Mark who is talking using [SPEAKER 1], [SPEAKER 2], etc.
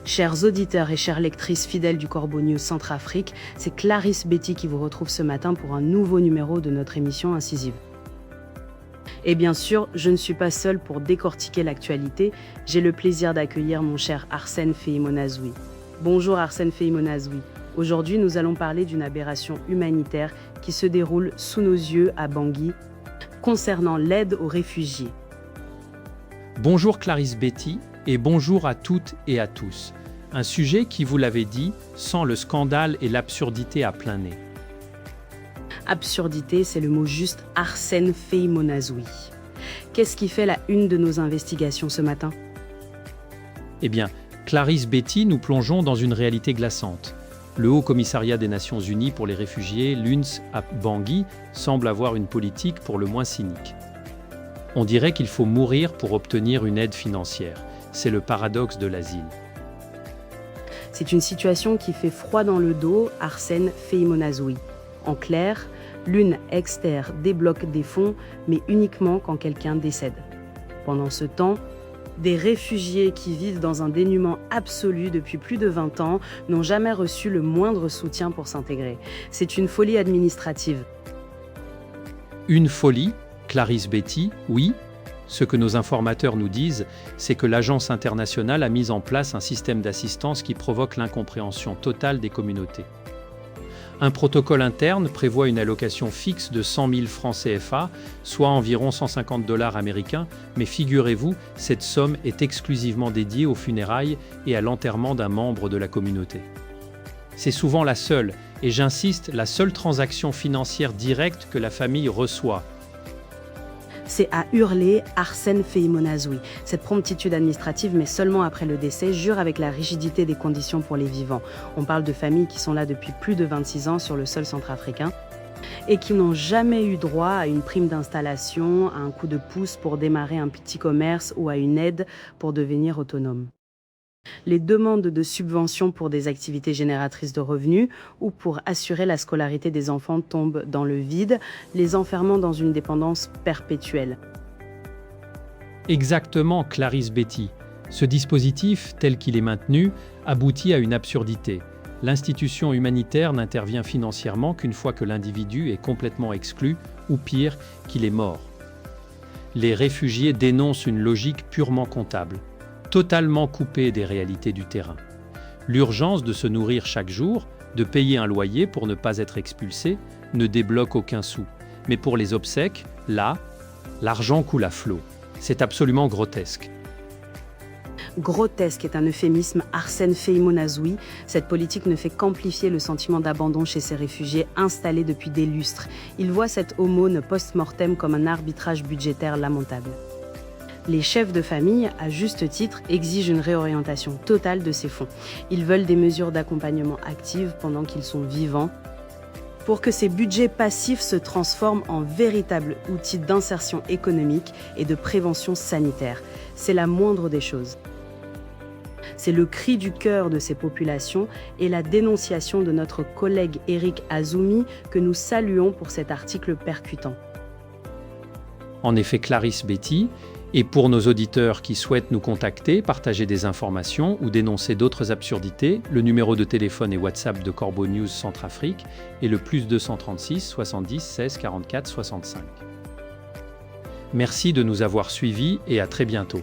[SPEAKER 1] Chers auditeurs et chères lectrices fidèles du Corbeau News Centrafrique, c'est Clarisse Betty qui vous retrouve ce matin pour un nouveau numéro de notre émission incisive. Et bien sûr, je ne suis pas seule pour décortiquer l'actualité, j'ai le plaisir d'accueillir mon cher Arsène Feïmo-Nazoui. Bonjour Arsène Feïmo-Nazoui. Aujourd'hui, nous allons parler d'une aberration humanitaire qui se déroule sous nos yeux à Bangui, concernant l'aide aux réfugiés.
[SPEAKER 2] Bonjour Clarisse Betty et bonjour à toutes et à tous. Un sujet qui, vous l'avez dit, sent le scandale et l'absurdité à plein nez.
[SPEAKER 1] Absurdité, c'est le mot juste. Arsène Feïmo-Nazoui. Qu'est-ce qui fait la une de nos investigations ce matin?
[SPEAKER 2] Eh bien, Clarisse Betty, nous plongeons dans une réalité glaçante. Le Haut Commissariat des Nations Unies pour les réfugiés, l'UNS à Bangui, semble avoir une politique pour le moins cynique. On dirait qu'il faut mourir pour obtenir une aide financière. C'est le paradoxe de l'asile.
[SPEAKER 1] C'est une situation qui fait froid dans le dos, Arsène Feïmo-Nazoui. En clair, l'UNHCR débloque des fonds, mais uniquement quand quelqu'un décède. Pendant ce temps, des réfugiés qui vivent dans un dénuement absolu depuis plus de 20 ans n'ont jamais reçu le moindre soutien pour s'intégrer. C'est une folie administrative.
[SPEAKER 2] Une folie, Clarisse Betty, oui. Ce que nos informateurs nous disent, c'est que l'Agence internationale a mis en place un système d'assistance qui provoque l'incompréhension totale des communautés. Un protocole interne prévoit une allocation fixe de 100 000 francs CFA, soit environ 150 $ américains, mais figurez-vous, cette somme est exclusivement dédiée aux funérailles et à l'enterrement d'un membre de la communauté. C'est souvent la seule, et j'insiste, la seule transaction financière directe que la famille reçoit.
[SPEAKER 1] C'est à hurler Arsène Feïmo-Nazoui. Cette promptitude administrative, mais seulement après le décès, jure avec la rigidité des conditions pour les vivants. On parle de familles qui sont là depuis plus de 26 ans sur le sol centrafricain et qui n'ont jamais eu droit à une prime d'installation, à un coup de pouce pour démarrer un petit commerce ou à une aide pour devenir autonome. Les demandes de subventions pour des activités génératrices de revenus ou pour assurer la scolarité des enfants tombent dans le vide, les enfermant dans une dépendance perpétuelle.
[SPEAKER 2] Exactement, Clarisse Betty. Ce dispositif, tel qu'il est maintenu, aboutit à une absurdité. L'institution humanitaire n'intervient financièrement qu'une fois que l'individu est complètement exclu, ou pire, qu'il est mort. Les réfugiés dénoncent une logique purement comptable, totalement coupé des réalités du terrain. L'urgence de se nourrir chaque jour, de payer un loyer pour ne pas être expulsé, ne débloque aucun sou. Mais pour les obsèques, là, l'argent coule à flot. C'est absolument grotesque.
[SPEAKER 1] Grotesque est un euphémisme, Arsène Feïmo-Nazoui. Cette politique ne fait qu'amplifier le sentiment d'abandon chez ces réfugiés installés depuis des lustres. Ils voient cette aumône post-mortem comme un arbitrage budgétaire lamentable. Les chefs de famille, à juste titre, exigent une réorientation totale de ces fonds. Ils veulent des mesures d'accompagnement actives pendant qu'ils sont vivants, pour que ces budgets passifs se transforment en véritables outils d'insertion économique et de prévention sanitaire. C'est la moindre des choses. C'est le cri du cœur de ces populations et la dénonciation de notre collègue Eric Azoumi que nous saluons pour cet article percutant.
[SPEAKER 2] En effet, Clarisse Betty, et pour nos auditeurs qui souhaitent nous contacter, partager des informations ou dénoncer d'autres absurdités, le numéro de téléphone et WhatsApp de Corbeau News Centrafrique est le +236 70 16 44 65. Merci de nous avoir suivis et à très bientôt.